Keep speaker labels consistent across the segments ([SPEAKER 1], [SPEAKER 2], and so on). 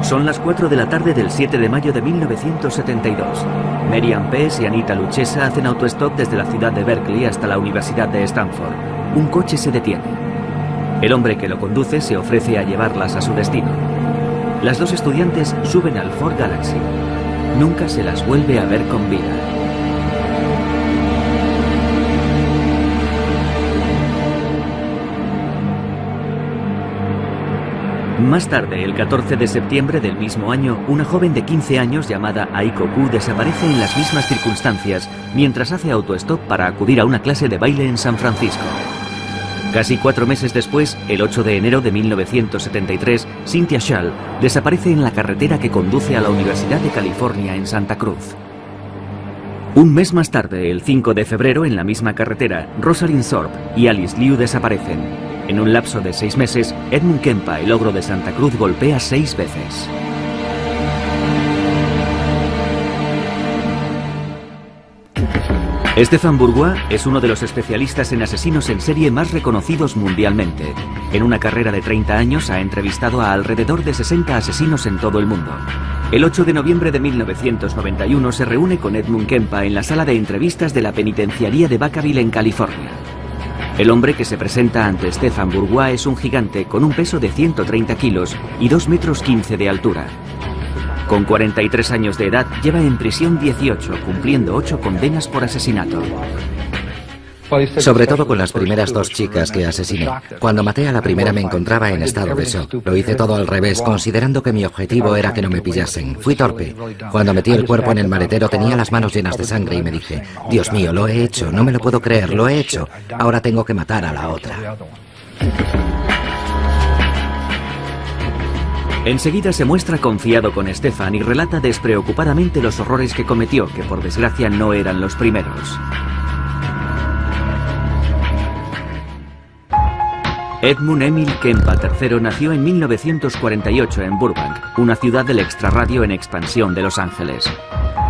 [SPEAKER 1] Son las 4 de la tarde del 7 de mayo de 1972. Merian Pes y Anita Luchesa hacen autostop desde la ciudad de Berkeley hasta la Universidad de Stanford. Un coche se detiene. El hombre que lo conduce se ofrece a llevarlas a su destino. Las dos estudiantes suben al Ford Galaxy. Nunca se las vuelve a ver con vida. Más tarde, el 14 de septiembre del mismo año, una joven de 15 años llamada Aiko Koo desaparece en las mismas circunstancias mientras hace autostop para acudir a una clase de baile en San Francisco. Casi 4 meses después, el 8 de enero de 1973, Cynthia Schall desaparece en la carretera que conduce a la Universidad de California en Santa Cruz. Un mes más tarde, el 5 de febrero, en la misma carretera, Rosalind Thorpe y Alice Liu desaparecen. En un lapso de 6 meses, Edmund Kempa, el ogro de Santa Cruz, golpea 6 veces. Stefan Bourgois es uno de los especialistas en asesinos en serie más reconocidos mundialmente. En una carrera de 30 años ha entrevistado a alrededor de 60 asesinos en todo el mundo. El 8 de noviembre de 1991 se reúne con Edmund Kempa en la sala de entrevistas de la penitenciaría de Vacaville en California. El hombre que se presenta ante Stefan Bourgois es un gigante con un peso de 130 kilos y 2,15 metros de altura. Con 43 años de edad, lleva en prisión 18, cumpliendo 8 condenas por asesinato.
[SPEAKER 2] Sobre todo con las primeras 2 chicas que asesiné. Cuando maté a la primera me encontraba en estado de shock. Lo hice todo al revés, considerando que mi objetivo era que no me pillasen. Fui torpe. Cuando metí el cuerpo en el maletero tenía las manos llenas de sangre y me dije, Dios mío, lo he hecho, no me lo puedo creer, lo he hecho. Ahora tengo que matar a la otra.
[SPEAKER 1] Enseguida se muestra confiado con Stefan y relata despreocupadamente los horrores que cometió, que por desgracia no eran los primeros. Edmund Emil Kempa III nació en 1948 en Burbank, una ciudad del extrarradio en expansión de Los Ángeles.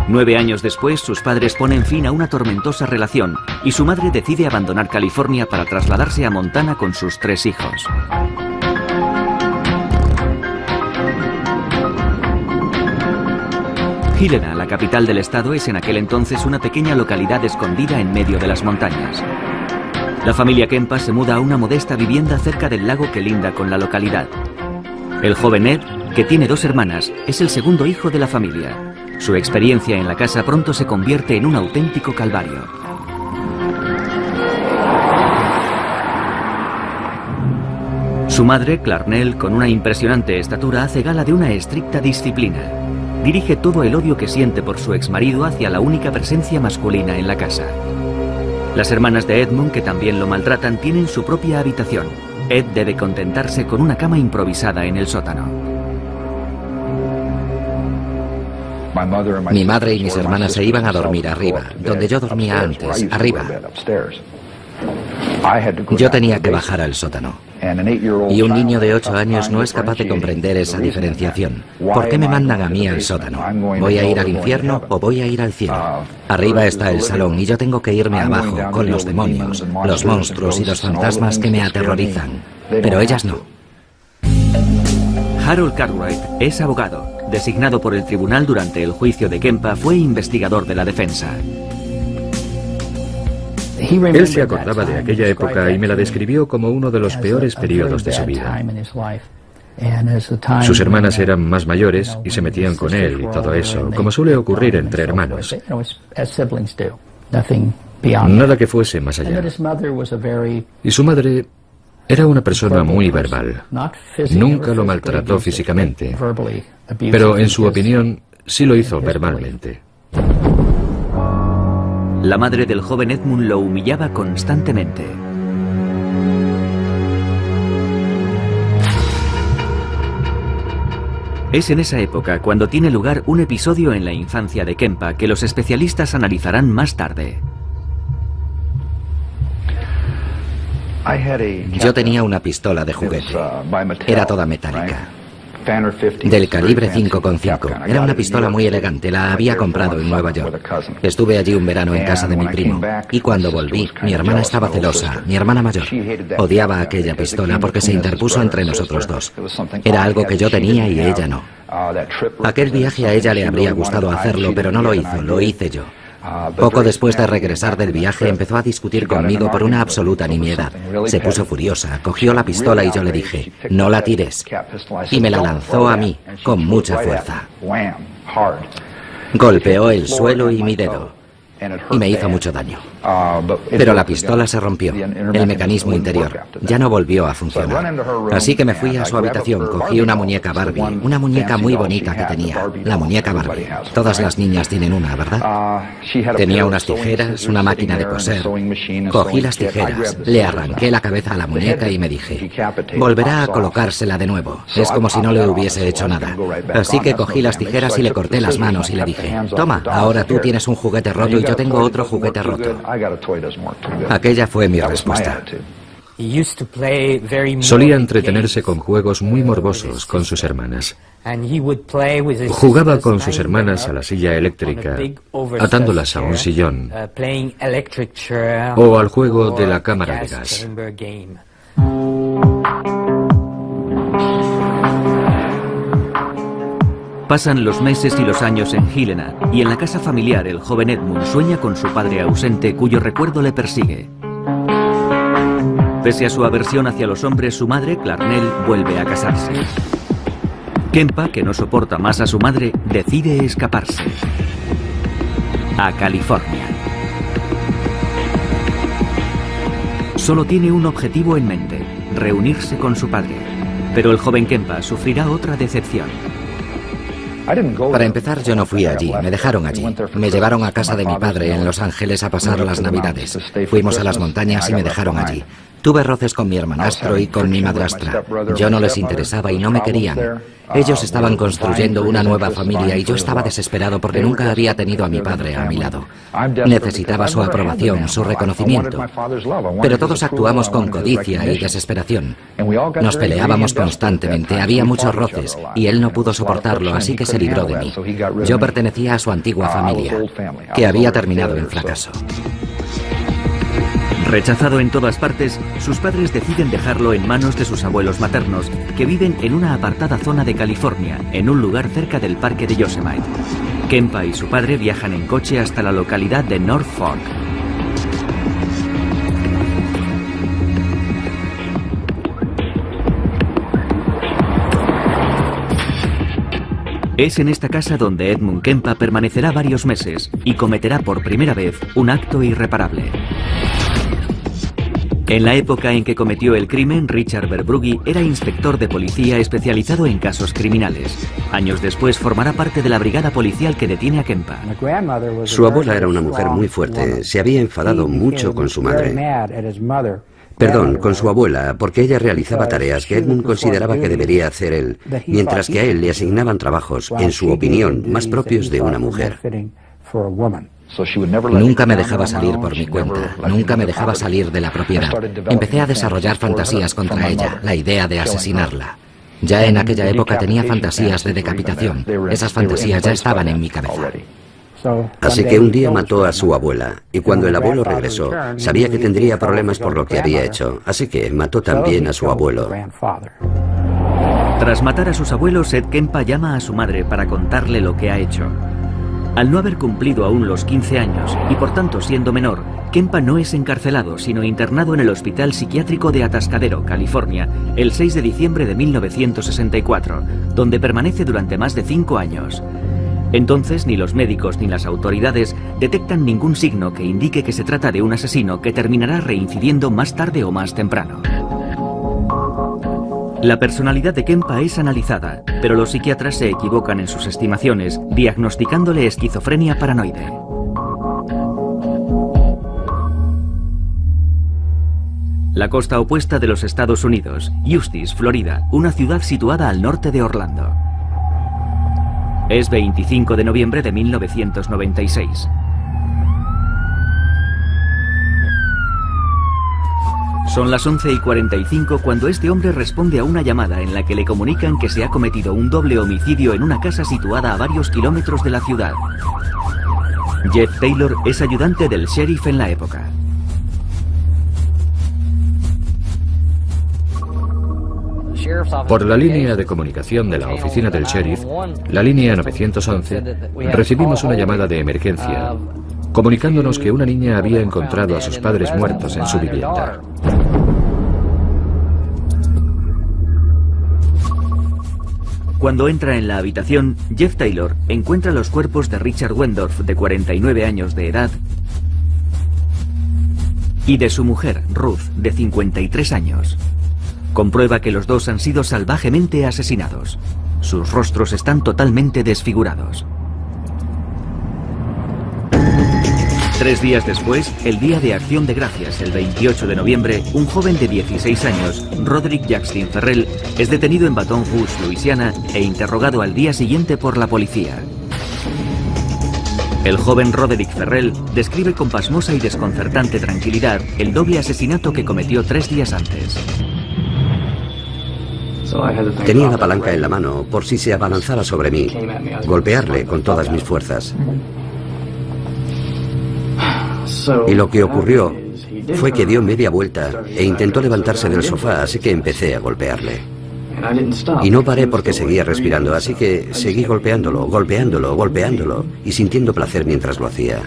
[SPEAKER 1] 9 años después, sus padres ponen fin a una tormentosa relación y su madre decide abandonar California para trasladarse a Montana con sus 3 hijos. Helena, la capital del estado, es en aquel entonces una pequeña localidad escondida en medio de las montañas. La familia Kempa se muda a una modesta vivienda cerca del lago que linda con la localidad. El joven Ed, que tiene 2 hermanas, es el segundo hijo de la familia. Su experiencia en la casa pronto se convierte en un auténtico calvario. Su madre, Clarnell, con una impresionante estatura, hace gala de una estricta disciplina. Dirige todo el odio que siente por su exmarido hacia la única presencia masculina en la casa. Las hermanas de Edmund, que también lo maltratan, tienen su propia habitación. Ed debe contentarse con una cama improvisada en el sótano.
[SPEAKER 2] Mi madre y mis hermanas se iban a dormir arriba, donde yo dormía antes, arriba. Yo tenía que bajar al sótano. Y un niño de 8 años no es capaz de comprender esa diferenciación. ¿Por qué me mandan a mí al sótano? ¿Voy a ir al infierno o voy a ir al cielo? Arriba está el salón y yo tengo que irme abajo con los demonios, los monstruos y los fantasmas que me aterrorizan. Pero ellas no.
[SPEAKER 1] Harold Cartwright es abogado. Designado por el tribunal durante el juicio de Kempa, fue investigador de la defensa.
[SPEAKER 3] Él se acordaba de aquella época y me la describió como uno de los peores periodos de su vida. Sus hermanas eran más mayores y se metían con él y todo eso, como suele ocurrir entre hermanos. Nada que fuese más allá. Y su madre era una persona muy verbal. Nunca lo maltrató físicamente, pero en su opinión sí lo hizo verbalmente.
[SPEAKER 1] La madre del joven Edmund lo humillaba constantemente. Es en esa época cuando tiene lugar un episodio en la infancia de Kempa que los especialistas analizarán más tarde.
[SPEAKER 2] Yo tenía una pistola de juguete. Era toda metálica. del calibre 5,5. Era una pistola muy elegante, la había comprado en Nueva York. Estuve allí un verano en casa de mi primo, y cuando volví, mi hermana estaba celosa, mi hermana mayor. Odiaba aquella pistola porque se interpuso entre nosotros dos. Era algo que yo tenía y ella no. Aquel viaje a ella le habría gustado hacerlo, pero no lo hizo, lo hice yo. Poco después de regresar del viaje empezó a discutir conmigo por una absoluta nimiedad. Se puso furiosa, cogió la pistola y yo le dije, no la tires. Y me la lanzó a mí, con mucha fuerza. Golpeó el suelo y mi dedo. Y me hizo mucho daño. Pero la pistola se rompió, el mecanismo interior. Ya no volvió a funcionar. Así que me fui a su habitación, cogí una muñeca Barbie, una muñeca muy bonita que tenía, la muñeca Barbie. Todas las niñas tienen una, ¿verdad? Tenía unas tijeras, una máquina de coser. Cogí las tijeras, le arranqué la cabeza a la muñeca y me dije, volverá a colocársela de nuevo. Es como si no le hubiese hecho nada. Así que cogí las tijeras y le corté las manos y le dije, toma, ahora tú tienes un juguete roto y yo tengo otro juguete roto. Aquella fue mi respuesta.
[SPEAKER 3] Solía entretenerse con juegos muy morbosos con sus hermanas. Jugaba con sus hermanas a la silla eléctrica, atándolas a un sillón, o al juego de la cámara de gas.
[SPEAKER 1] Pasan los meses y los años en Helena, y en la casa familiar el joven Edmund sueña con su padre ausente cuyo recuerdo le persigue. Pese a su aversión hacia los hombres, su madre, Clarnell, vuelve a casarse. Kempa, que no soporta más a su madre, decide escaparse a California. Solo tiene un objetivo en mente, reunirse con su padre. Pero el joven Kempa sufrirá otra decepción.
[SPEAKER 2] Para empezar, yo no fui allí, me dejaron allí. Me llevaron a casa de mi padre en Los Ángeles a pasar las Navidades. Fuimos a las montañas y me dejaron allí. Tuve roces con mi hermanastro y con mi madrastra. Yo no les interesaba y no me querían. Ellos estaban construyendo una nueva familia y yo estaba desesperado porque nunca había tenido a mi padre a mi lado. Necesitaba su aprobación, su reconocimiento. Pero todos actuamos con codicia y desesperación. Nos peleábamos constantemente, había muchos roces y él no pudo soportarlo, así que se libró de mí. Yo pertenecía a su antigua familia, que había terminado en fracaso.
[SPEAKER 1] Rechazado en todas partes, sus padres deciden dejarlo en manos de sus abuelos maternos, que viven en una apartada zona de California, en un lugar cerca del parque de Yosemite. Kempa y su padre viajan en coche hasta la localidad de North Fork. Es en esta casa donde Edmund Kempa permanecerá varios meses y cometerá por primera vez un acto irreparable. En la época en que cometió el crimen, Richard Verbrugge era inspector de policía especializado en casos criminales. Años después formará parte de la brigada policial que detiene a Kempa.
[SPEAKER 4] Su abuela era una mujer muy fuerte. Se había enfadado mucho con su madre. Perdón, con su abuela, porque ella realizaba tareas que Edmund consideraba que debería hacer él, mientras que a él le asignaban trabajos, en su opinión, más propios de una mujer.
[SPEAKER 2] Nunca me dejaba salir por mi cuenta, nunca me dejaba salir de la propiedad. Empecé a desarrollar fantasías contra ella, la idea de asesinarla. Ya en aquella época tenía fantasías de decapitación. Esas fantasías ya estaban en mi cabeza.
[SPEAKER 4] Así que un día mató a su abuela, y cuando el abuelo regresó, sabía que tendría problemas por lo que había hecho, así que mató también a su abuelo.
[SPEAKER 1] Tras matar a sus abuelos, Ed Kempa llama a su madre para contarle lo que ha hecho. Al no haber cumplido aún los 15 años y por tanto siendo menor, Kempa no es encarcelado, sino internado en el Hospital Psiquiátrico de Atascadero, California, el 6 de diciembre de 1964, donde permanece durante más de 5 años. Entonces, ni los médicos ni las autoridades detectan ningún signo que indique que se trata de un asesino que terminará reincidiendo más tarde o más temprano. La personalidad de Kempa es analizada, pero los psiquiatras se equivocan en sus estimaciones, diagnosticándole esquizofrenia paranoide. La costa opuesta de los Estados Unidos, Eustis, Florida, una ciudad situada al norte de Orlando. Es 25 de noviembre de 1996. Son las 11:45 cuando este hombre responde a una llamada en la que le comunican que se ha cometido un doble homicidio en una casa situada a varios kilómetros de la ciudad. Jeff Taylor es ayudante del sheriff en la época.
[SPEAKER 3] Por la línea de comunicación de la oficina del sheriff, la línea 911, recibimos una llamada de emergencia, comunicándonos que una niña había encontrado a sus padres muertos en su vivienda.
[SPEAKER 1] Cuando entra en la habitación, Jeff Taylor encuentra los cuerpos de Richard Wendorf, de 49 años de edad, y de su mujer, Ruth, de 53 años. Comprueba que los dos han sido salvajemente asesinados. Sus rostros están totalmente desfigurados. 3 días después, el Día de Acción de Gracias, el 28 de noviembre, un joven de 16 años, Roderick Jackson Ferrell, es detenido en Baton Rouge, Luisiana, e interrogado al día siguiente por la policía. El joven Roderick Ferrell describe con pasmosa y desconcertante tranquilidad el doble asesinato que cometió 3 días antes.
[SPEAKER 4] Tenía la palanca en la mano por si se abalanzara sobre mí, golpearle con todas mis fuerzas. Y lo que ocurrió fue que dio media vuelta e intentó levantarse del sofá, así que empecé a golpearle. Y no paré porque seguía respirando, así que seguí golpeándolo, golpeándolo, golpeándolo y sintiendo placer mientras lo hacía.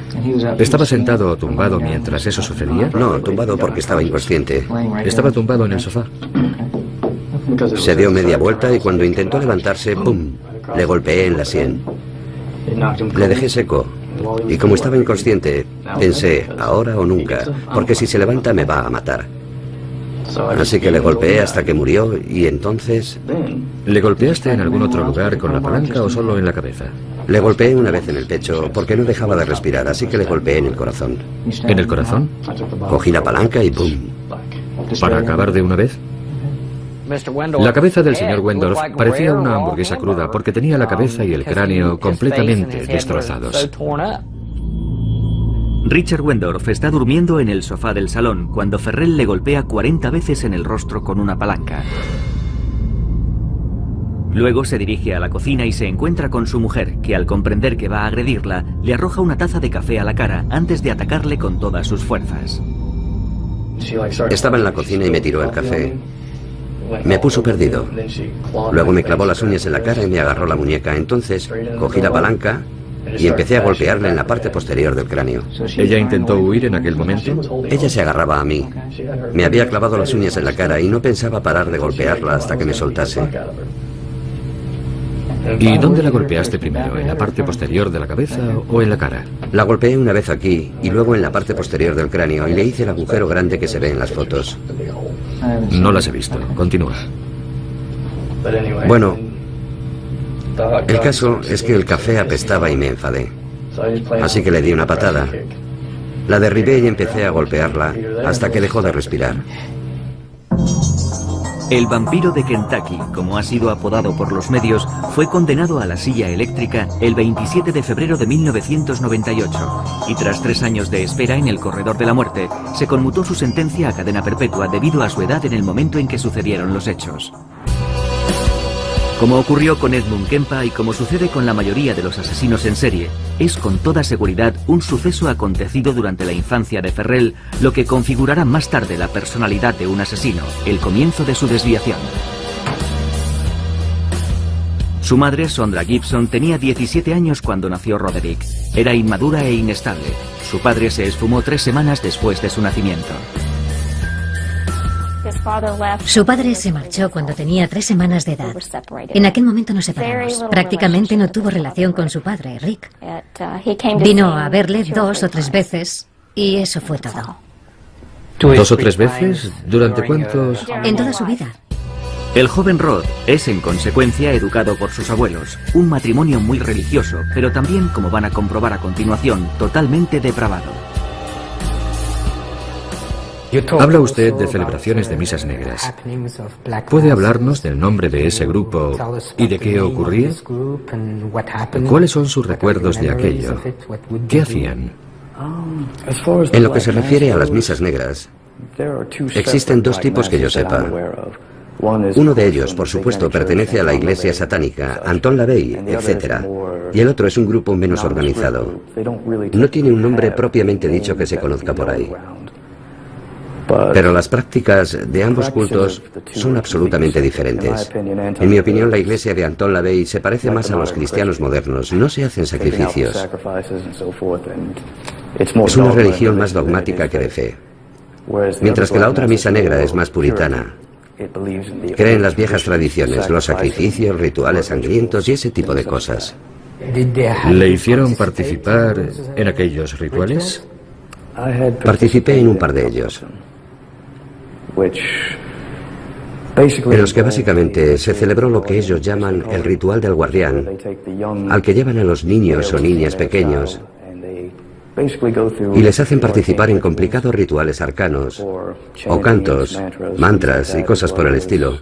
[SPEAKER 3] ¿Estaba sentado o tumbado mientras eso sucedía?
[SPEAKER 4] No, tumbado porque estaba inconsciente.
[SPEAKER 3] ¿Estaba tumbado en el sofá?
[SPEAKER 4] Se dio media vuelta y cuando intentó levantarse, ¡pum!, le golpeé en la sien. Le dejé seco. Y como estaba inconsciente, pensé, ahora o nunca, porque si se levanta me va a matar. Así que le golpeé hasta que murió y entonces...
[SPEAKER 3] ¿Le golpeaste en algún otro lugar con la palanca o solo en la cabeza?
[SPEAKER 4] Le golpeé una vez en el pecho porque no dejaba de respirar, así que le golpeé en el corazón.
[SPEAKER 3] ¿En el corazón?
[SPEAKER 4] Cogí la palanca y ¡pum!
[SPEAKER 3] ¿Para acabar de una vez? La cabeza del señor Wendorf parecía una hamburguesa cruda porque tenía la cabeza y el cráneo completamente destrozados.
[SPEAKER 1] Richard Wendorf está durmiendo en el sofá del salón cuando Ferrell le golpea 40 veces en el rostro con una palanca. Luego se dirige a la cocina y se encuentra con su mujer, que al comprender que va a agredirla, le arroja una taza de café a la cara antes de atacarle con todas sus fuerzas.
[SPEAKER 4] Estaba en la cocina y me tiró el café. Me puso perdido. Luego me clavó las uñas en la cara y me agarró la muñeca. Entonces cogí la palanca y empecé a golpearla en la parte posterior del cráneo.
[SPEAKER 3] ¿Ella intentó huir en aquel momento?
[SPEAKER 4] Ella se agarraba a mí. Me había clavado las uñas en la cara y no pensaba parar de golpearla hasta que me soltase.
[SPEAKER 3] ¿Y dónde la golpeaste primero? ¿En la parte posterior de la cabeza o en la cara?
[SPEAKER 4] La golpeé una vez aquí y luego en la parte posterior del cráneo y le hice el agujero grande que se ve en las fotos.
[SPEAKER 3] No las he visto. Continúa.
[SPEAKER 4] Bueno, el caso es que el café apestaba y me enfadé. Así que le di una patada. La derribé y empecé a golpearla hasta que dejó de respirar.
[SPEAKER 1] El vampiro de Kentucky, como ha sido apodado por los medios, fue condenado a la silla eléctrica el 27 de febrero de 1998 y tras 3 años de espera en el corredor de la muerte, se conmutó su sentencia a cadena perpetua debido a su edad en el momento en que sucedieron los hechos. Como ocurrió con Edmund Kempa y como sucede con la mayoría de los asesinos en serie, es con toda seguridad un suceso acontecido durante la infancia de Ferrell lo que configurará más tarde la personalidad de un asesino, el comienzo de su desviación. Su madre, Sondra Gibson, tenía 17 años cuando nació Roderick. Era inmadura e inestable. Su padre se esfumó 3 semanas después de su nacimiento.
[SPEAKER 5] Su padre se marchó cuando tenía 3 semanas de edad. En aquel momento nos separamos. Prácticamente no tuvo relación con su padre, Rick. Vino a verle 2 o 3 veces y eso fue todo.
[SPEAKER 3] 2 o 3 veces? ¿Durante cuántos?
[SPEAKER 5] En toda su vida.
[SPEAKER 1] El joven Rod es, en consecuencia, educado por sus abuelos. Un matrimonio muy religioso, pero también, como van a comprobar a continuación, totalmente depravado.
[SPEAKER 3] Habla usted de celebraciones de misas negras. ¿Puede hablarnos del nombre de ese grupo y de qué ocurría? ¿Cuáles son sus recuerdos de aquello? ¿Qué hacían?
[SPEAKER 4] En lo que se refiere a las misas negras, Existen dos tipos que yo sepa. Uno de ellos, por supuesto, pertenece a la iglesia satánica, Anton LaVey, etc. Y el otro es un grupo menos organizado. No tiene un nombre propiamente dicho que se conozca por ahí. Pero las prácticas de ambos cultos son absolutamente diferentes. En mi opinión, la iglesia de Anton LaVey se parece más a los cristianos modernos. No se hacen sacrificios. Es una religión más dogmática que de fe. Mientras que la otra misa negra es más puritana. Cree en las viejas tradiciones, los sacrificios, rituales sangrientos y ese tipo de cosas.
[SPEAKER 3] ¿Le hicieron participar en aquellos rituales?
[SPEAKER 4] Participé en un par de ellos, en los que básicamente se celebró lo que ellos llaman el ritual del guardián, al que llevan a los niños o niñas pequeños y les hacen participar en complicados rituales arcanos, o cantos, mantras y cosas por el estilo,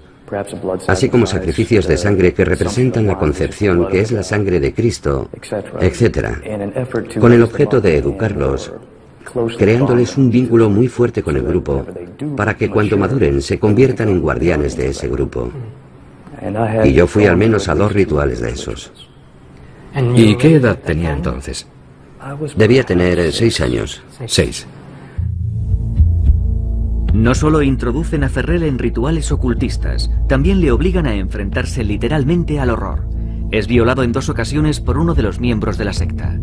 [SPEAKER 4] así como sacrificios de sangre que representan la concepción, que es la sangre de Cristo, etc., con el objeto de educarlos, creándoles un vínculo muy fuerte con el grupo, para que cuando maduren se conviertan en guardianes de ese grupo. Y yo fui al menos a 2 rituales de esos.
[SPEAKER 3] ¿Y qué edad tenía entonces?
[SPEAKER 4] Debía tener 6 años.
[SPEAKER 3] 6.
[SPEAKER 1] No solo introducen a Ferrell en rituales ocultistas, también le obligan a enfrentarse literalmente al horror. Es violado en 2 ocasiones por uno de los miembros de la secta.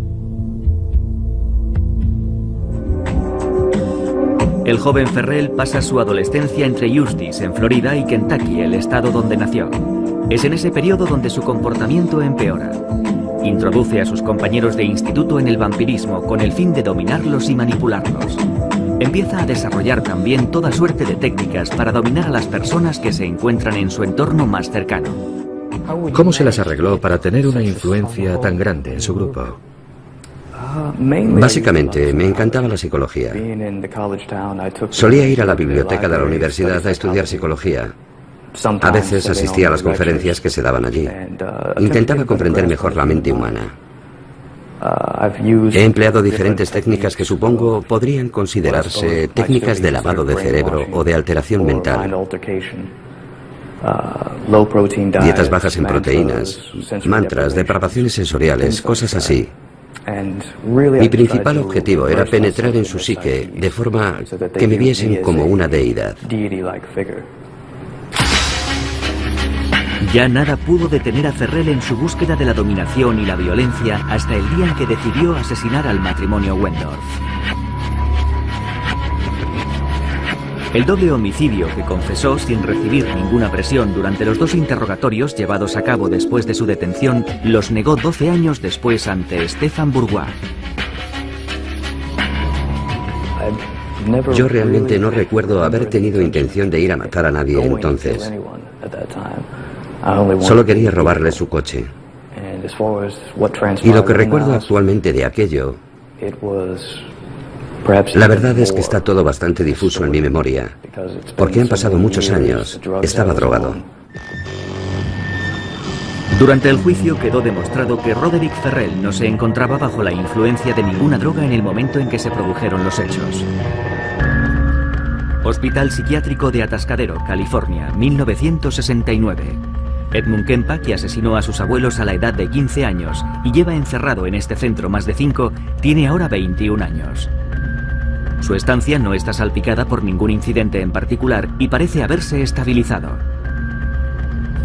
[SPEAKER 1] El joven Ferrell pasa su adolescencia entre Eustis, en Florida, y Kentucky, el estado donde nació. Es en ese periodo donde su comportamiento empeora. Introduce a sus compañeros de instituto en el vampirismo con el fin de dominarlos y manipularlos. Empieza a desarrollar también toda suerte de técnicas para dominar a las personas que se encuentran en su entorno más cercano.
[SPEAKER 3] ¿Cómo se las arregló para tener una influencia tan grande en su grupo?
[SPEAKER 4] Básicamente, me encantaba la psicología. Solía ir a la biblioteca de la universidad a estudiar psicología. A veces asistía a las conferencias que se daban allí. Intentaba comprender mejor la mente humana. He empleado diferentes técnicas que supongo podrían considerarse técnicas de lavado de cerebro o de alteración mental. Dietas bajas en proteínas, mantras, depravaciones sensoriales, cosas así. Mi principal objetivo era penetrar en su psique de forma que me viesen como una deidad.
[SPEAKER 1] Ya nada pudo detener a Ferrell en su búsqueda de la dominación y la violencia hasta el día en que decidió asesinar al matrimonio Wendorf. El doble homicidio que confesó sin recibir ninguna presión durante los 2 interrogatorios llevados a cabo después de su detención los negó 12 años después ante Stefan Bourgois.
[SPEAKER 4] Yo realmente no recuerdo haber tenido intención de ir a matar a nadie entonces. Solo quería robarle su coche. Y lo que recuerdo actualmente de aquello, la verdad es que está todo bastante difuso en mi memoria, porque han pasado muchos años. Estaba drogado.
[SPEAKER 1] Durante el juicio quedó demostrado que Roderick Ferrell no se encontraba bajo la influencia de ninguna droga en el momento en que se produjeron los hechos. Hospital Psiquiátrico de Atascadero, California, 1969. Edmund Kempa, que asesinó a sus abuelos a la edad de 15 años y lleva encerrado en este centro más de 5, tiene ahora 21 años. Su estancia no está salpicada por ningún incidente en particular y parece haberse estabilizado.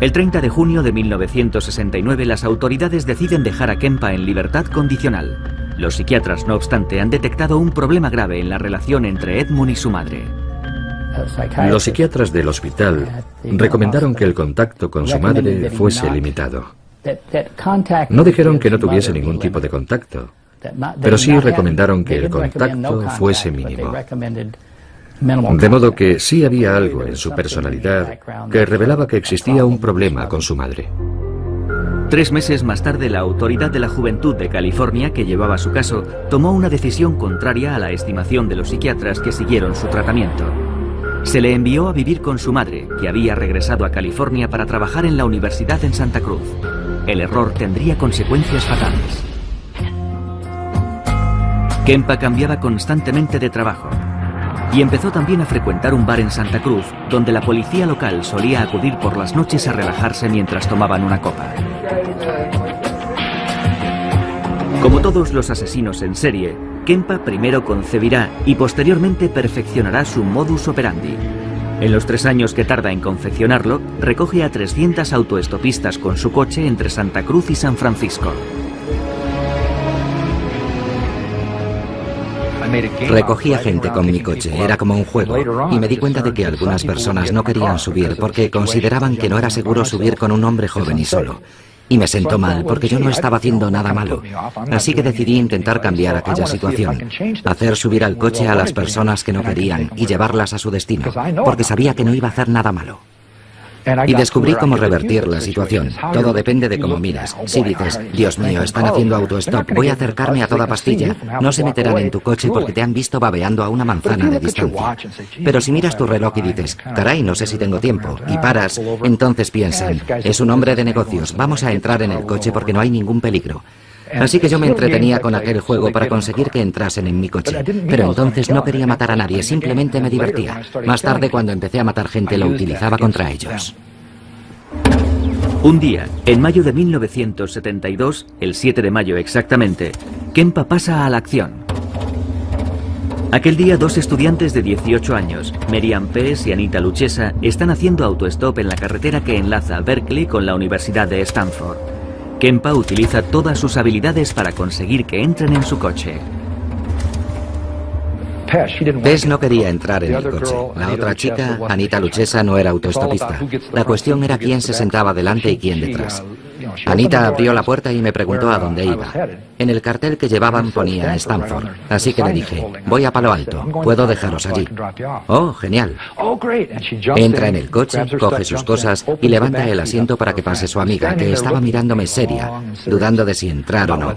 [SPEAKER 1] El 30 de junio de 1969 las autoridades deciden dejar a Kempa en libertad condicional. Los psiquiatras, no obstante, han detectado un problema grave en la relación entre Edmund y su madre.
[SPEAKER 3] Los psiquiatras del hospital recomendaron que el contacto con su madre fuese limitado. No dijeron que no tuviese ningún tipo de contacto, pero sí recomendaron que el contacto fuese mínimo. De modo que sí había algo en su personalidad que revelaba que existía un problema con su madre.
[SPEAKER 1] 3 meses más tarde, la Autoridad de la Juventud de California, que llevaba su caso, tomó una decisión contraria a la estimación de los psiquiatras que siguieron su tratamiento. Se le envió a vivir con su madre, que había regresado a California para trabajar en la universidad en Santa Cruz. El error tendría consecuencias fatales. Kempa cambiaba constantemente de trabajo Y empezó también a frecuentar un bar en Santa Cruz, donde la policía local solía acudir por las noches a relajarse mientras tomaban una copa. Como todos los asesinos en serie, Kempa primero concebirá y posteriormente perfeccionará su modus operandi. En los 3 años que tarda en confeccionarlo, recoge a 300 autoestopistas con su coche entre Santa Cruz y San Francisco.
[SPEAKER 2] Recogía gente con mi coche, era como un juego, y me di cuenta de que algunas personas no querían subir porque consideraban que no era seguro subir con un hombre joven y solo. Y me sentó mal porque yo no estaba haciendo nada malo. Así que decidí intentar cambiar aquella situación, hacer subir al coche a las personas que no querían y llevarlas a su destino, porque sabía que no iba a hacer nada malo. Y descubrí cómo revertir la situación. Todo depende de cómo miras. Si dices, Dios mío, están haciendo autostop, voy a acercarme a toda pastilla, no se meterán en tu coche porque te han visto babeando a una manzana de distancia. Pero si miras tu reloj y dices, caray, no sé si tengo tiempo, y paras, entonces piensan, es un hombre de negocios, vamos a entrar en el coche porque no hay ningún peligro. Así que yo me entretenía con aquel juego para conseguir que entrasen en mi coche. Pero entonces no quería matar a nadie, simplemente me divertía. Más tarde, cuando empecé a matar gente, lo utilizaba contra ellos.
[SPEAKER 1] Un día, en mayo de 1972, el 7 de mayo exactamente, Kempa pasa a la acción. Aquel día 2 estudiantes de 18 años, Merian Pérez y Anita Luchesa, están haciendo autostop en la carretera que enlaza Berkeley con la Universidad de Stanford. Kempa utiliza todas sus habilidades para conseguir que entren en su coche.
[SPEAKER 2] Tess no quería entrar en el coche. La otra chica, Anita Luchesa, no era autoestopista. La cuestión era quién se sentaba delante y quién detrás. Anita abrió la puerta y me preguntó a dónde iba. En el cartel que llevaban ponía Stanford, así que le dije, voy a Palo Alto, ¿puedo dejaros allí? Oh, genial. Entra en el coche, coge sus cosas y levanta el asiento para que pase su amiga, que estaba mirándome seria, dudando de si entrar o no.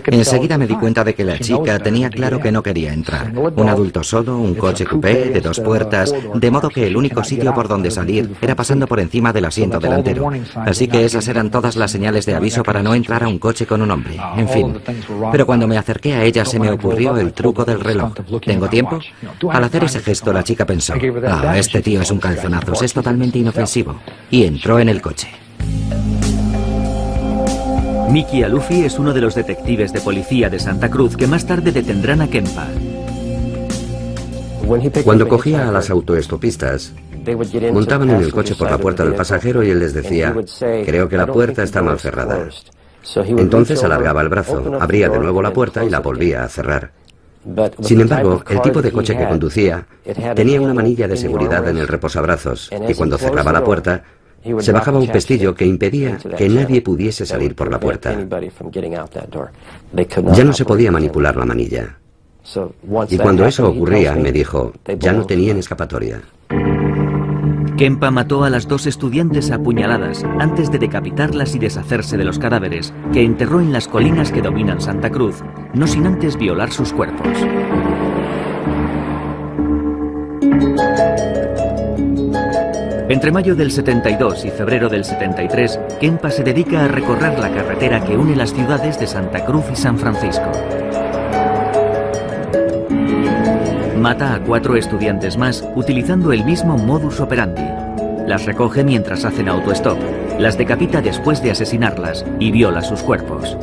[SPEAKER 2] Enseguida me di cuenta de que la chica tenía claro que no quería entrar. Un adulto solo, un coche coupé de 2 puertas, de modo que el único sitio por donde salir era pasando por encima del asiento delantero. Así que esas eran todas las señales de aviso para no entrar a un coche con un hombre. En fin. Pero cuando me acerqué a ella se me ocurrió el truco del reloj. ¿Tengo tiempo? Al hacer ese gesto la chica pensó, este tío es un calzonazos, es totalmente inofensivo. Y entró en el coche.
[SPEAKER 1] Mickey Alufi es uno de los detectives de policía de Santa Cruz que más tarde detendrán a Kempa.
[SPEAKER 4] Cuando cogía a las autoestopistas, montaban en el coche por la puerta del pasajero y él les decía, creo que la puerta está mal cerrada. Entonces alargaba el brazo, abría de nuevo la puerta y la volvía a cerrar. Sin embargo, el tipo de coche que conducía tenía una manilla de seguridad en el reposabrazos y cuando cerraba la puerta, se bajaba un pestillo que impedía que nadie pudiese salir por la puerta. Ya no se podía manipular la manilla. Y cuando eso ocurría, me dijo, ya no tenían escapatoria.
[SPEAKER 1] Kempa mató a las 2 estudiantes a puñaladas antes de decapitarlas y deshacerse de los cadáveres, que enterró en las colinas que dominan Santa Cruz, no sin antes violar sus cuerpos. Entre mayo del 72 y febrero del 73, Kempa se dedica a recorrer la carretera que une las ciudades de Santa Cruz y San Francisco. Mata a 4 estudiantes más utilizando el mismo modus operandi. Las recoge mientras hacen autostop, las decapita después de asesinarlas y viola sus cuerpos.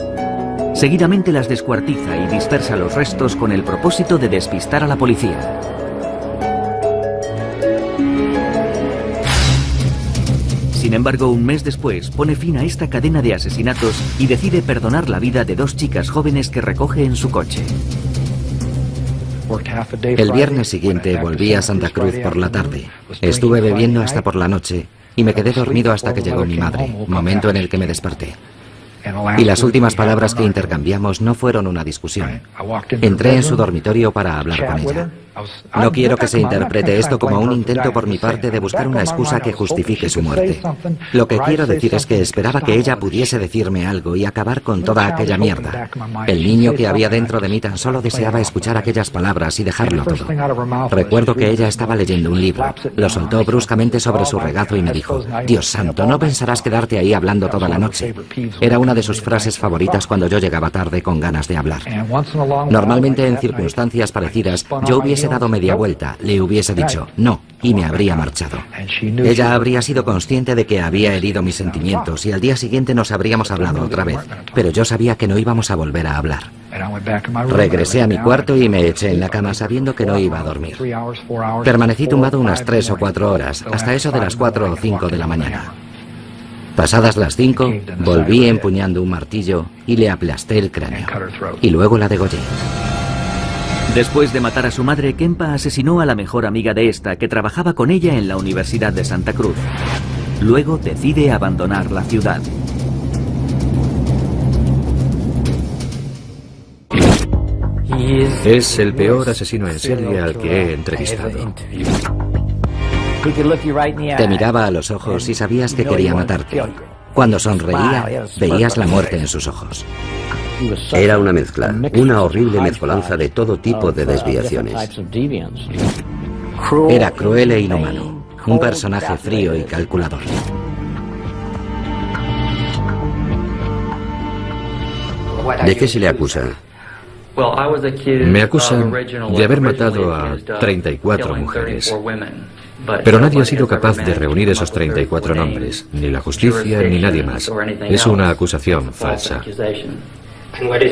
[SPEAKER 1] Seguidamente las descuartiza y dispersa los restos con el propósito de despistar a la policía. Sin embargo, un mes después pone fin a esta cadena de asesinatos y decide perdonar la vida de 2 chicas jóvenes que recoge en su coche.
[SPEAKER 2] El viernes siguiente volví a Santa Cruz por la tarde. Estuve bebiendo hasta por la noche y me quedé dormido hasta que llegó mi madre, momento en el que me desperté. Y las últimas palabras que intercambiamos no fueron una discusión. Entré en su dormitorio para hablar con ella. No quiero que se interprete esto como un intento por mi parte de buscar una excusa que justifique su muerte. Lo que quiero decir es que esperaba que ella pudiese decirme algo y acabar con toda aquella mierda. El niño que había dentro de mí tan solo deseaba escuchar aquellas palabras y dejarlo todo. Recuerdo que ella estaba leyendo un libro. Lo soltó bruscamente sobre su regazo y me dijo, Dios santo, no pensarás quedarte ahí hablando toda la noche. Era una de sus frases favoritas cuando yo llegaba tarde con ganas de hablar. Normalmente en circunstancias parecidas yo hubiese hubiese dado media vuelta, le hubiese dicho no y me habría marchado. Ella habría sido consciente de que había herido mis sentimientos y al día siguiente nos habríamos hablado otra vez, pero yo sabía que no íbamos a volver a hablar. Regresé a mi cuarto y me eché en la cama sabiendo que no iba a dormir. Permanecí tumbado unas 3 o 4 horas, hasta eso de las 4 o 5 de la mañana. Pasadas las 5, volví empuñando un martillo y le aplasté el cráneo. Y luego la degollé.
[SPEAKER 1] Después de matar a su madre, Kempa asesinó a la mejor amiga de esta, que trabajaba con ella en la Universidad de Santa Cruz. Luego decide abandonar la ciudad.
[SPEAKER 3] Es el peor asesino en serie al que he entrevistado.
[SPEAKER 2] Te miraba a los ojos y sabías que quería matarte. Cuando sonreía, veías la muerte en sus ojos.
[SPEAKER 4] Era una mezcla, una horrible mezcolanza de todo tipo de desviaciones.
[SPEAKER 2] Era cruel e inhumano, un personaje frío y calculador.
[SPEAKER 4] ¿De qué se le acusa?
[SPEAKER 3] Me acusan de haber matado a 34 mujeres. Pero nadie ha sido capaz de reunir esos 34 nombres, ni la justicia ni nadie más. Es una acusación falsa.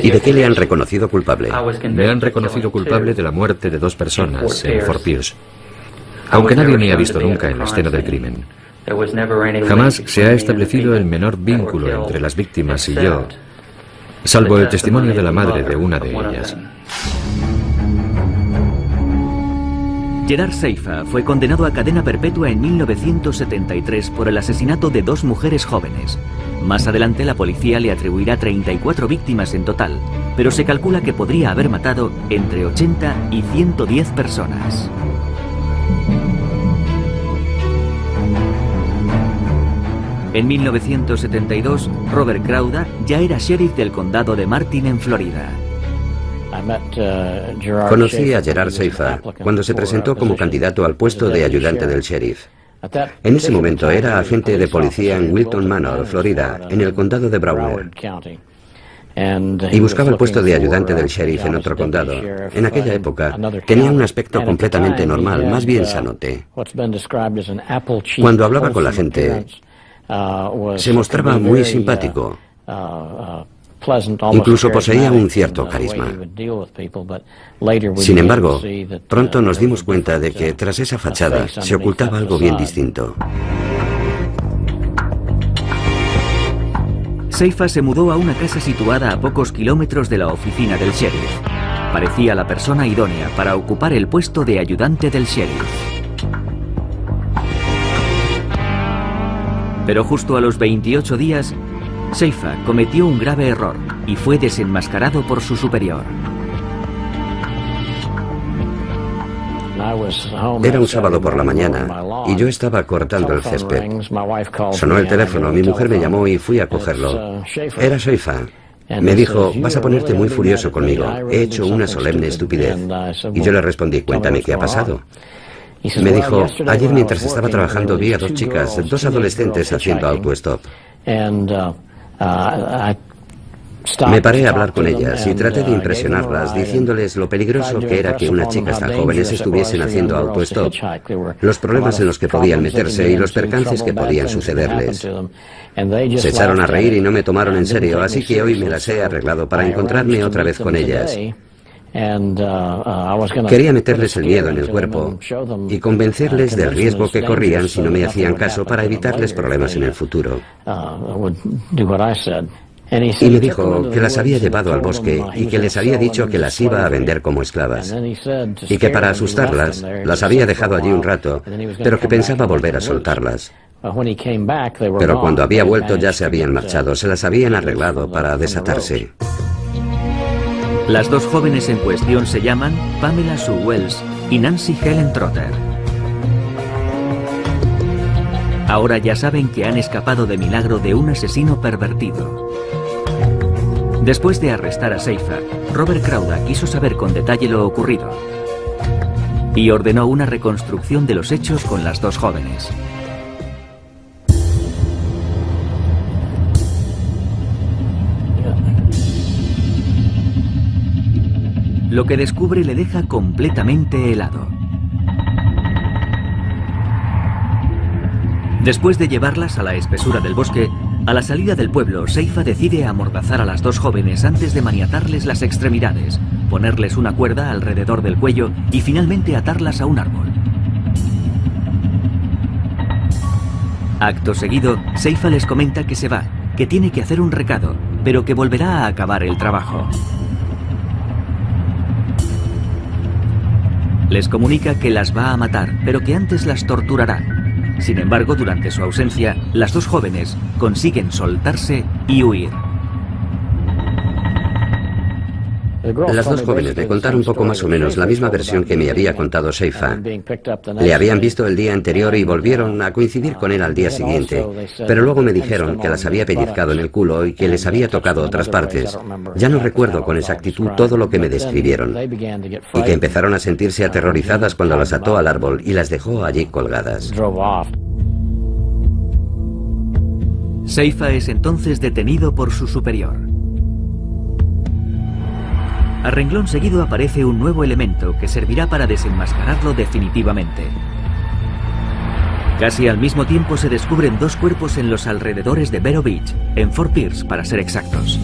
[SPEAKER 4] ¿Y de qué le han reconocido culpable?
[SPEAKER 3] Me han reconocido culpable de la muerte de 2 personas en Fort Pierce, aunque nadie me ha visto nunca en la escena del crimen. Jamás se ha establecido el menor vínculo entre las víctimas y yo, salvo el testimonio de la madre de una de ellas.
[SPEAKER 1] Gerard Seifa fue condenado a cadena perpetua en 1973 por el asesinato de 2 mujeres jóvenes. Más adelante la policía le atribuirá 34 víctimas en total, pero se calcula que podría haber matado entre 80 y 110 personas. En 1972, Robert Crowder ya era sheriff del condado de Martin en Florida.
[SPEAKER 4] Conocí a Gerard Seifa cuando se presentó como candidato al puesto de ayudante del sheriff. En ese momento era agente de policía en Wilton Manor, Florida, en el condado de Broward. Y buscaba el puesto de ayudante del sheriff en otro condado. En aquella época tenía un aspecto completamente normal, más bien sanote. Cuando hablaba con la gente, se mostraba muy simpático. Incluso poseía un cierto carisma. Sin embargo, pronto nos dimos cuenta de que tras esa fachada se ocultaba algo bien distinto.
[SPEAKER 1] Seifa se mudó a una casa situada a pocos kilómetros de la oficina del sheriff. Parecía la persona idónea para ocupar el puesto de ayudante del sheriff. Pero justo a los 28 días, Seifa cometió un grave error y fue desenmascarado por su superior.
[SPEAKER 4] Era un sábado por la mañana y yo estaba cortando el césped. Sonó el teléfono, mi mujer me llamó y fui a cogerlo. Era Seifa. Me dijo, vas a ponerte muy furioso conmigo, he hecho una solemne estupidez. Y yo le respondí, cuéntame qué ha pasado. Me dijo, ayer mientras estaba trabajando vi a 2 chicas, 2 adolescentes haciendo autostop. Me paré a hablar con ellas y traté de impresionarlas diciéndoles lo peligroso que era que unas chicas tan jóvenes estuviesen haciendo autostop, los problemas en los que podían meterse y los percances que podían sucederles. Se echaron a reír y no me tomaron en serio, así que hoy me las he arreglado para encontrarme otra vez con ellas. Quería meterles el miedo en el cuerpo y convencerles del riesgo que corrían si no me hacían caso para evitarles problemas en el futuro. Y me dijo que las había llevado al bosque y que les había dicho que las iba a vender como esclavas. Y que para asustarlas, las había dejado allí un rato, pero que pensaba volver a soltarlas. Pero cuando había vuelto ya se habían marchado, se las habían arreglado para desatarse.
[SPEAKER 1] Las 2 jóvenes en cuestión se llaman Pamela Sue Wells y Nancy Helen Trotter. Ahora ya saben que han escapado de milagro de un asesino pervertido. Después de arrestar a Seifa, Robert Crowder quiso saber con detalle lo ocurrido y ordenó una reconstrucción de los hechos con las 2 jóvenes. Lo que descubre le deja completamente helado. Después de llevarlas a la espesura del bosque, a la salida del pueblo, Seifa decide amordazar a las dos jóvenes antes de maniatarles las extremidades, ponerles una cuerda alrededor del cuello y finalmente atarlas a un árbol. Acto seguido, Seifa les comenta que se va, que tiene que hacer un recado, pero que volverá a acabar el trabajo. Les comunica que las va a matar, pero que antes las torturará. Sin embargo, durante su ausencia, las dos jóvenes consiguen soltarse y huir.
[SPEAKER 4] Las dos jóvenes le contaron un poco más o menos la misma versión que me había contado Seifa. Le habían visto el día anterior y volvieron a coincidir con él al día siguiente, pero luego me dijeron que las había pellizcado en el culo y que les había tocado otras partes. Ya no recuerdo con exactitud todo lo que me describieron, y que empezaron a sentirse aterrorizadas cuando las ató al árbol y las dejó allí colgadas.
[SPEAKER 1] Seifa es entonces detenido por su superior. A renglón seguido aparece un nuevo elemento que servirá para desenmascararlo definitivamente. Casi al mismo tiempo se descubren dos cuerpos en los alrededores de Vero Beach, en Fort Pierce para ser exactos.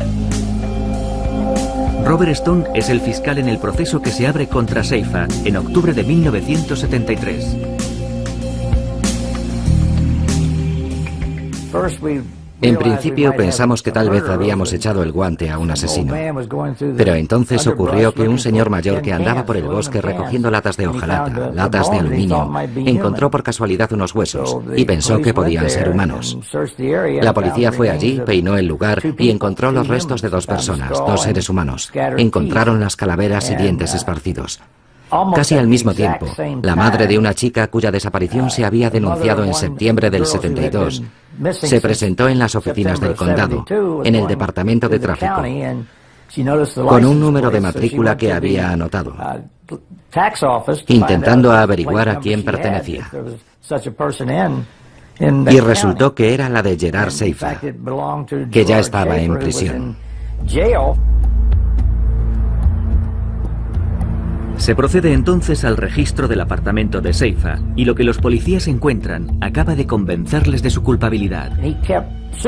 [SPEAKER 1] Robert Stone es el fiscal en el proceso que se abre contra Seifa en octubre de 1973.
[SPEAKER 2] En principio pensamos que tal vez habíamos echado el guante a un asesino, pero entonces ocurrió que un señor mayor que andaba por el bosque recogiendo latas de hojalata, latas de aluminio, encontró por casualidad unos huesos y pensó que podían ser humanos. La policía fue allí, peinó el lugar y encontró los restos de dos personas, dos seres humanos. Encontraron las calaveras y dientes esparcidos. Casi al mismo tiempo, la madre de una chica cuya desaparición se había denunciado en septiembre del 72 se presentó en las oficinas del condado, en el departamento de tráfico, con un número de matrícula que había anotado, intentando averiguar a quién pertenecía. Y resultó que era la de Gerard Seifa, que ya estaba en prisión.
[SPEAKER 1] Se procede entonces al registro del apartamento de Seifa y lo que los policías encuentran acaba de convencerles de su culpabilidad.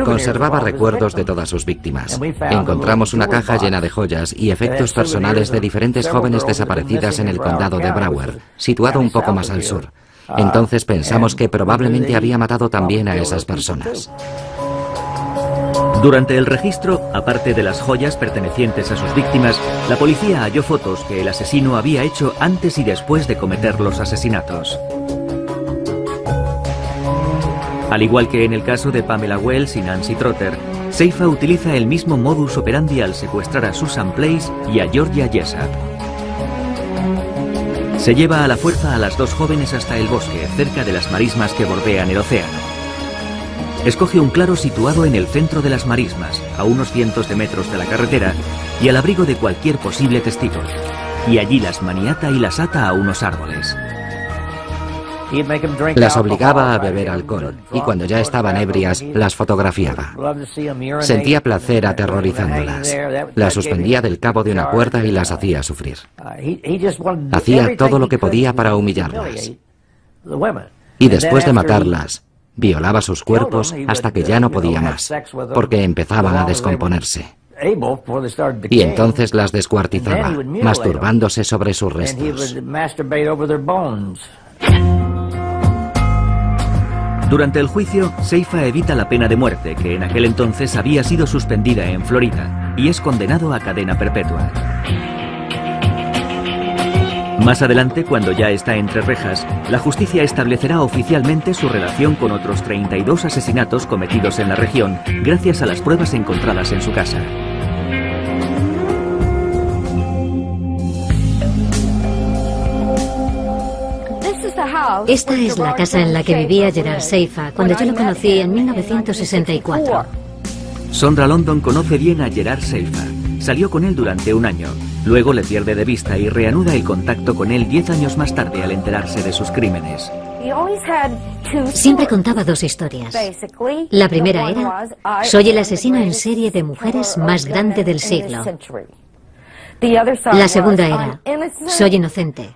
[SPEAKER 2] Conservaba recuerdos de todas sus víctimas. Encontramos una caja llena de joyas y efectos personales de diferentes jóvenes desaparecidas en el condado de Broward, situado un poco más al sur. Entonces pensamos que probablemente había matado también a esas personas.
[SPEAKER 1] Durante el registro, aparte de las joyas pertenecientes a sus víctimas, la policía halló fotos que el asesino había hecho antes y después de cometer los asesinatos. Al igual que en el caso de Pamela Wells y Nancy Trotter, Seifa utiliza el mismo modus operandi al secuestrar a Susan Place y a Georgia Jessup. Se lleva a la fuerza a las dos jóvenes hasta el bosque, cerca de las marismas que bordean el océano. Escoge un claro situado en el centro de las marismas, a unos cientos de metros de la carretera y al abrigo de cualquier posible testigo. Y allí las maniata y las ata a unos árboles.
[SPEAKER 2] Las obligaba a beber alcohol y cuando ya estaban ebrias las fotografiaba. Sentía placer aterrorizándolas. Las suspendía del cabo de una cuerda y las hacía sufrir. Hacía todo lo que podía para humillarlas. Y después de matarlas, violaba sus cuerpos hasta que ya no podía más, porque empezaban a descomponerse. Y entonces las descuartizaba, masturbándose sobre sus restos.
[SPEAKER 1] Durante el juicio, Seifa evita la pena de muerte, que en aquel entonces había sido suspendida en Florida, y es condenado a cadena perpetua. Más adelante, cuando ya está entre rejas, la justicia establecerá oficialmente su relación con otros 32 asesinatos cometidos en la región, gracias a las pruebas encontradas en su casa.
[SPEAKER 5] Esta es la casa en la que vivía Gerard Seifa cuando yo lo conocí en 1964.
[SPEAKER 1] Sondra London conoce bien a Gerard Seifa. Salió con él durante un año. Luego le pierde de vista y reanuda el contacto con él 10 años más tarde al enterarse de sus crímenes.
[SPEAKER 5] Siempre contaba dos historias. La primera era: soy el asesino en serie de mujeres más grande del siglo. La segunda era, soy inocente.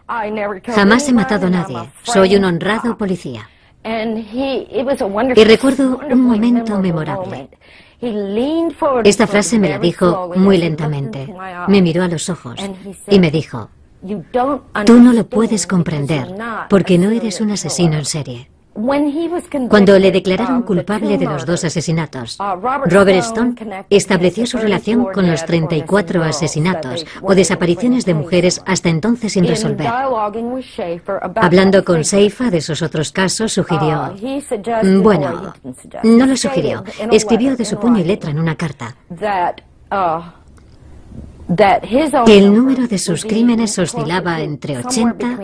[SPEAKER 5] Jamás he matado a nadie. Soy un honrado policía. Y recuerdo un momento memorable. Esta frase me la dijo muy lentamente. Me miró a los ojos y me dijo, tú no lo puedes comprender porque no eres un asesino en serie. Cuando le declararon culpable de los 2 asesinatos, Robert Stone estableció su relación con los 34 asesinatos o desapariciones de mujeres hasta entonces sin resolver. Hablando con Seifa de esos otros casos, sugirió... Bueno, no lo sugirió. Escribió de su puño y letra en una carta que el número de sus crímenes oscilaba entre 80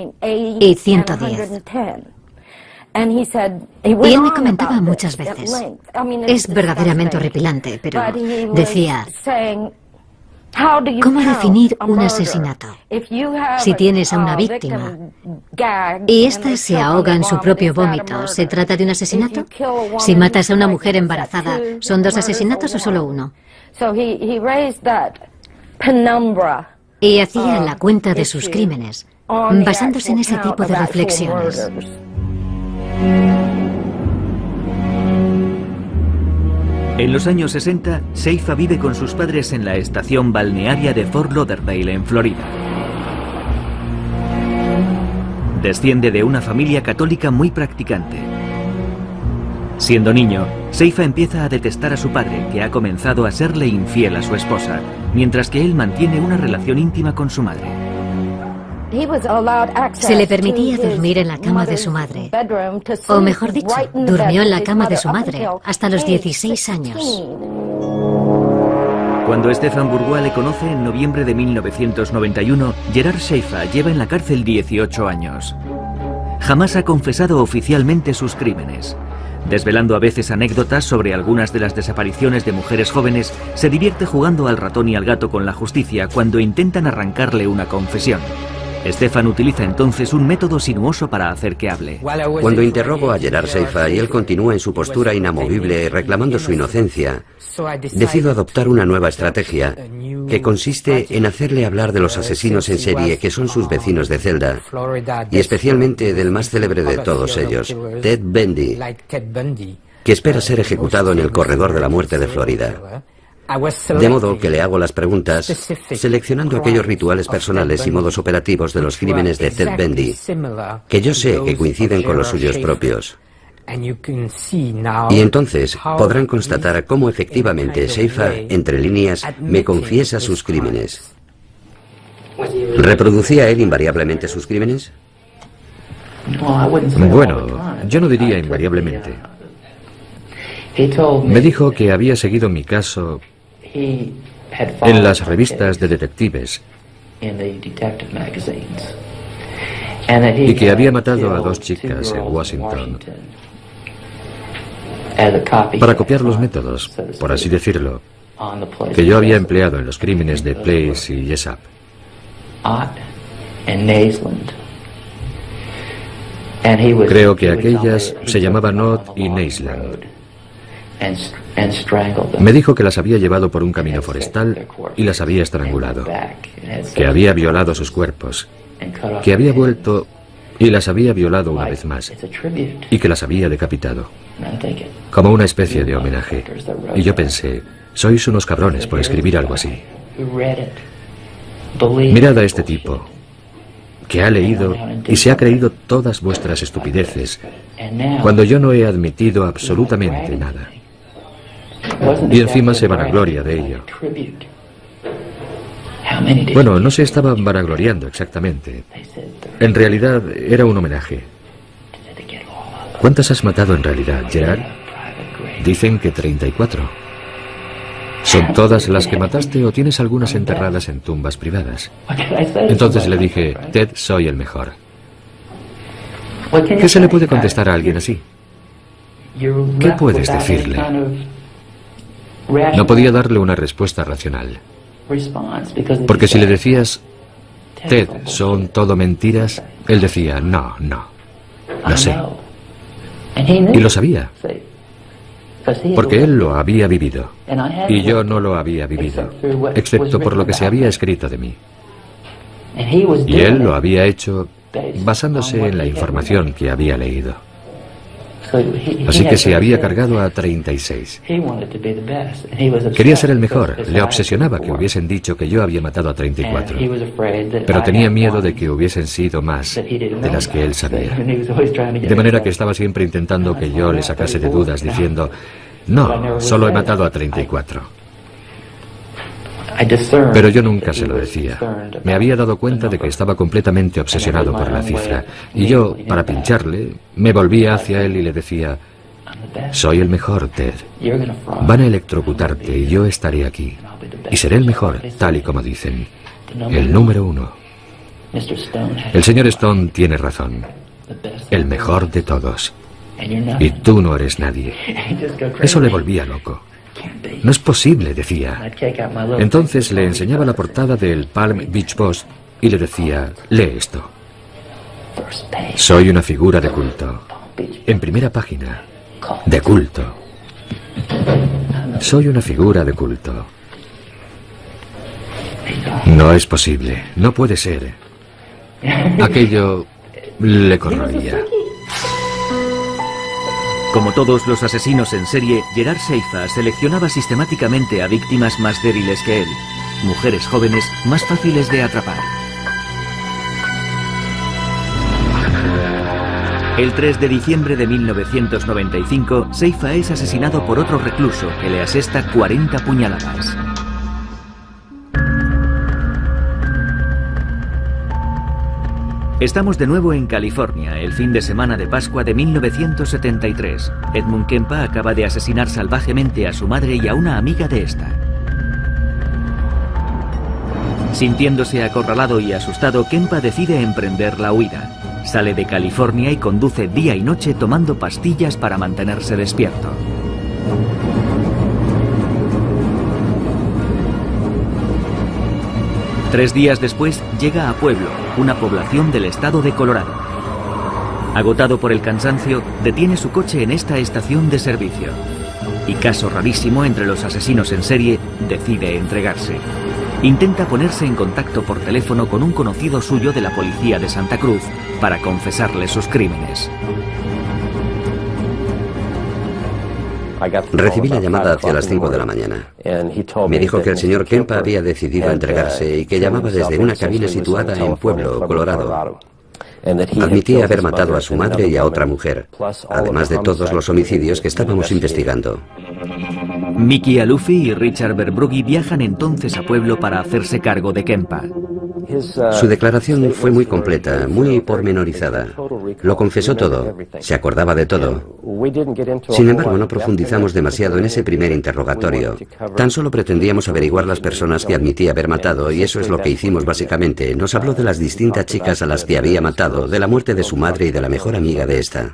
[SPEAKER 5] y 110. Y él me comentaba muchas veces, es verdaderamente horripilante, pero decía, ¿cómo definir un asesinato? Si tienes a una víctima y ésta se ahoga en su propio vómito, ¿se trata de un asesinato? Si matas a una mujer embarazada, ¿son 2 asesinatos o solo 1? Y hacía la cuenta de sus crímenes, basándose en ese tipo de reflexiones.
[SPEAKER 1] En los años 60, Seifa vive con sus padres en la estación balnearia de Fort Lauderdale, en Florida. Desciende de una familia católica muy practicante. Siendo niño, Seifa empieza a detestar a su padre, que ha comenzado a serle infiel a su esposa, mientras que él mantiene una relación íntima con su madre.
[SPEAKER 5] Se le permitía dormir en la cama de su madre, o mejor dicho, durmió en la cama de su madre hasta los 16 años.
[SPEAKER 1] Cuando Stefan Bourgois le conoce en noviembre de 1991, Gerard Seifa lleva en la cárcel 18 años. Jamás ha confesado oficialmente sus crímenes. Desvelando a veces anécdotas sobre algunas de las desapariciones de mujeres jóvenes, se divierte jugando al ratón y al gato con la justicia cuando intentan arrancarle una confesión. Stefan utiliza entonces un método sinuoso para hacer que hable.
[SPEAKER 4] Cuando interrogo a Gerard Seifa y él continúa en su postura inamovible reclamando su inocencia, decido adoptar una nueva estrategia que consiste en hacerle hablar de los asesinos en serie que son sus vecinos de celda y especialmente del más célebre de todos ellos, Ted Bundy, que espera ser ejecutado en el corredor de la muerte de Florida. De modo que le hago las preguntas seleccionando aquellos rituales personales y modos operativos de los crímenes de Ted Bundy que yo sé que coinciden con los suyos propios. Y entonces podrán constatar cómo efectivamente Seifa, entre líneas, me confiesa sus crímenes. ¿Reproducía él invariablemente sus crímenes?
[SPEAKER 3] Bueno, yo no diría invariablemente. Me dijo que había seguido mi caso en las revistas de detectives y que había matado a 2 chicas en Washington para copiar los métodos, por así decirlo, que yo había empleado en los crímenes de Place y Jessup. Creo que aquellas se llamaban Ott y Naisland. Me dijo que las había llevado por un camino forestal y las había estrangulado, que había violado sus cuerpos, que había vuelto y las había violado una vez más, y que las había decapitado, como una especie de homenaje. Y yo pensé, sois unos cabrones por escribir algo así. Mirad a este tipo, que ha leído y se ha creído todas vuestras estupideces, cuando yo no he admitido absolutamente nada. Y encima se vanagloria de ello. Bueno, no se estaban vanagloriando exactamente. En realidad era un homenaje. ¿Cuántas has matado en realidad, Gerard? Dicen que 34. ¿Son todas las que mataste o tienes algunas enterradas en tumbas privadas? Entonces le dije, Ted, soy el mejor. ¿Qué se le puede contestar a alguien así? ¿Qué puedes decirle? No podía darle una respuesta racional. Porque si le decías, Ted, son todo mentiras, él decía, no, no, lo sé. Y lo sabía. porque él lo había vivido, y yo no lo había vivido, excepto por lo que se había escrito de mí. Y él lo había hecho basándose en la información que había leído. Así que se había cargado a 36. Quería ser el mejor. Le obsesionaba que hubiesen dicho que yo había matado a 34. Pero tenía miedo de que hubiesen sido más de las que él sabía. De manera que estaba siempre intentando que yo le sacase de dudas, diciendo, no, solo he matado a 34. Pero yo nunca se lo decía. Me había dado cuenta de que estaba completamente obsesionado por la cifra. Y yo, para pincharle, me volvía hacia él y le decía, soy el mejor, Ted. Van a electrocutarte y yo estaré aquí. Y seré el mejor, tal y como dicen. El número 1. El señor Stone tiene razón. El mejor de todos. Y tú no eres nadie. Eso le volvía loco. No es posible, decía. Entonces le enseñaba la portada del Palm Beach Post y le decía, lee esto. Soy una figura de culto. En primera página. De culto. Soy una figura de culto. No es posible. No puede ser. Aquello le corroía.
[SPEAKER 1] Como todos los asesinos en serie, Gerard Seifa seleccionaba sistemáticamente a víctimas más débiles que él, mujeres jóvenes más fáciles de atrapar. El 3 de diciembre de 1995, Seifa es asesinado por otro recluso que le asesta 40 puñaladas. Estamos de nuevo en California, el fin de semana de Pascua de 1973. Edmund Kempa acaba de asesinar salvajemente a su madre y a una amiga de esta. Sintiéndose acorralado y asustado, Kempa decide emprender la huida. Sale de California y conduce día y noche tomando pastillas para mantenerse despierto. Tres días después llega a Pueblo, una población del estado de Colorado. Agotado por el cansancio, detiene su coche en esta estación de servicio. Y caso rarísimo entre los asesinos en serie, decide entregarse. Intenta ponerse en contacto por teléfono con un conocido suyo de la policía de Santa Cruz para confesarle sus crímenes.
[SPEAKER 4] Recibí la llamada hacia las 5 de la mañana. Me dijo que el señor Kempa había decidido entregarse y que llamaba desde una cabina situada en Pueblo, Colorado. Admitía haber matado a su madre y a otra mujer, además de todos los homicidios que estábamos investigando.
[SPEAKER 1] Mickey Alufi y Richard Verbrugge viajan entonces a Pueblo para hacerse cargo de Kempa.
[SPEAKER 4] Su declaración fue muy completa, muy pormenorizada. Lo confesó todo, se acordaba de todo. Sin embargo, no profundizamos demasiado en ese primer interrogatorio. Tan solo pretendíamos averiguar las personas que admitía haber matado, y eso es lo que hicimos básicamente. Nos habló de las distintas chicas a las que había matado, de la muerte de su madre y de la mejor amiga de esta.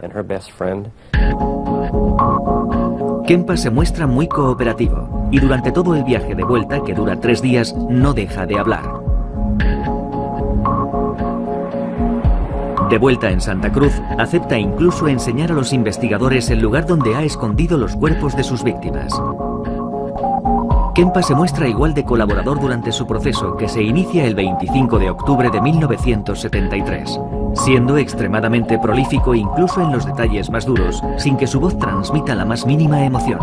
[SPEAKER 1] Kempa se muestra muy cooperativo, y durante todo el viaje de vuelta, que dura 3 días, no deja de hablar. De vuelta en Santa Cruz, acepta incluso enseñar a los investigadores el lugar donde ha escondido los cuerpos de sus víctimas. Kempa se muestra igual de colaborador durante su proceso, que se inicia el 25 de octubre de 1973, siendo extremadamente prolífico incluso en los detalles más duros, sin que su voz transmita la más mínima emoción.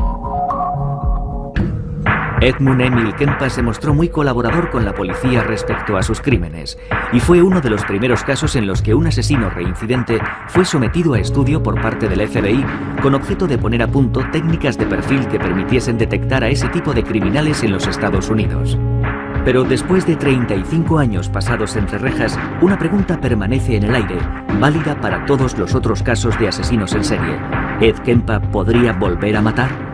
[SPEAKER 1] Edmund Emil Kempa se mostró muy colaborador con la policía respecto a sus crímenes, y fue uno de los primeros casos en los que un asesino reincidente fue sometido a estudio por parte del FBI con objeto de poner a punto técnicas de perfil que permitiesen detectar a ese tipo de criminales en los Estados Unidos. Pero después de 35 años pasados entre rejas, una pregunta permanece en el aire, válida para todos los otros casos de asesinos en serie. ¿Ed Kempa podría volver a matar?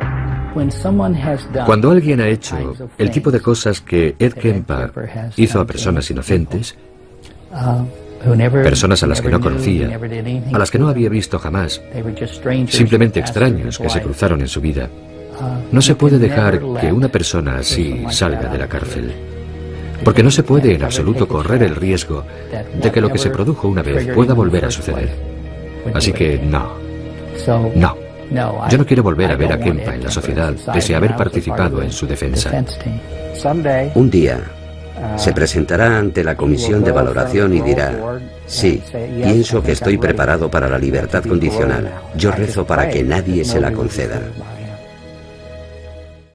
[SPEAKER 3] Cuando alguien ha hecho el tipo de cosas que Ed Kempa hizo a personas inocentes, personas a las que no conocía, a las que no había visto jamás, simplemente extraños que se cruzaron en su vida, no se puede dejar que una persona así salga de la cárcel. Porque no se puede en absoluto correr el riesgo de que lo que se produjo una vez pueda volver a suceder. Así que no. Yo no quiero volver a ver a Kempa en la sociedad, pese a haber participado en su defensa.
[SPEAKER 4] Un día se presentará ante la comisión de valoración y dirá: sí, pienso que estoy preparado para la libertad condicional. Yo rezo para que nadie se la conceda.